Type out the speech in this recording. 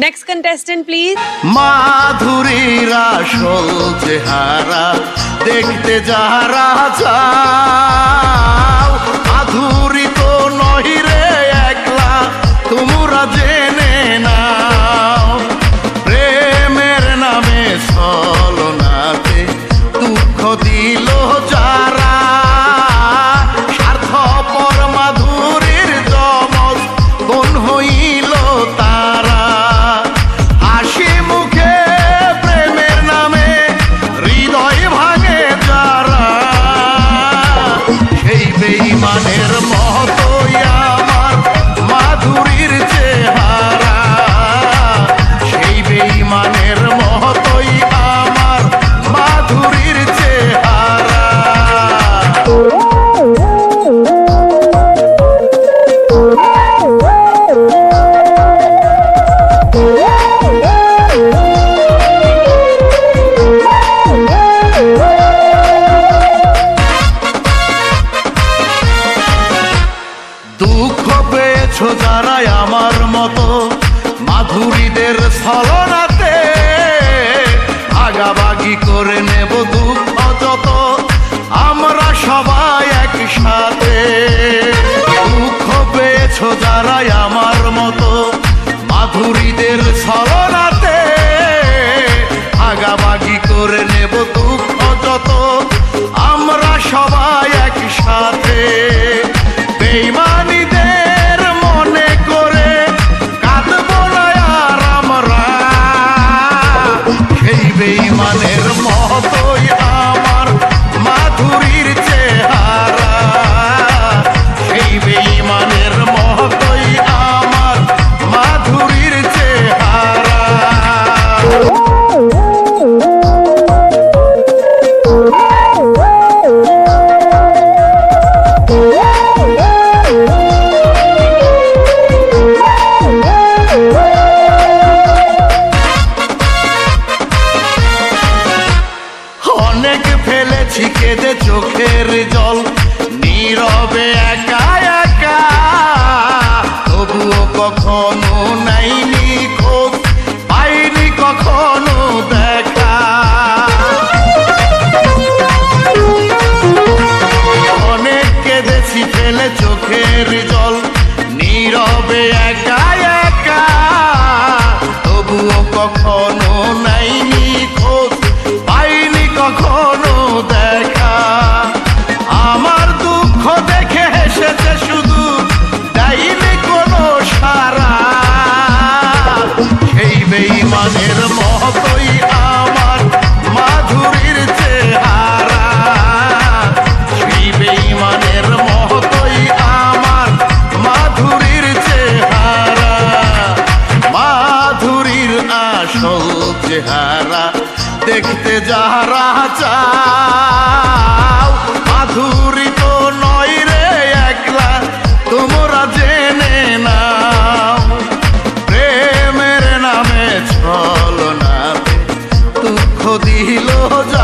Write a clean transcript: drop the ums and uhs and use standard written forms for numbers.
Next contestant please. মাধুরীর আসল চেহারা দেখতে যারা চাও, মাধুরী তো নহি রে একলা, তোমরা জেনে নাও। প্রেমের নামে ছলনাতে দুঃখ দিল যারা, স্বার্থপর মাধুরীর যমজ বোন হইল তারা। হাসি মুখে প্রেমের নামে হৃদয় ভাঙে যারা, সেই বেঈমানের মতোই আমার মাধুরীর চেহারা, সেই বেঈমানের মতোই আমার মাধুরীর চেহারা। দুঃখ পেয়েছো যারাই আমার মতো মাধুরীদের ছলনাতে, ভাগাভাগি করে নেব দুঃখ যত আমরা সবাই একসাথে। দুঃখ পেয়েছো যারাই আমার মতো মাধুরীদের ছলনাতে, ভাগাভাগি করে নেব দুঃখ যত আমরা সবাই একসাথে। বেঈমানীদের মনে করে কাঁদবো না আর আমরা, সেই বেঈমানের মতোই আমার মাধুরীর চেহারা, সেই বেঈমানের মতোই আমার মাধুরীর চেহারা। অনেক ফেলেছি কেঁদে চোখের জল, নীরবে একা একা, তবুও কখনো নাইনি খোঁজ, পাইনি কখনো দেখা। অনেক কেঁদেছি ফেলে চোখের জল, নীরবে একা একা, তবুও কখনো নাইনি খোঁজ, পাইনি কখনো দেখা। আমার দুঃখ দেখে হেসেছে শুধু, দেয়নি কোনো সারা, সেই বেঈমানের মতোই আমার মাধুরীর চেহারা, সেই বেঈমানের মতোই আমার মাধুরীর চেহারা। মাধুরীর আসল চেহারা দেখতে যারা চাও, মাধুরী তো নয় রে একলা, তোমরা জেনে নাও। প্রেমের নামে ছলনাতে দুঃখ দিল যা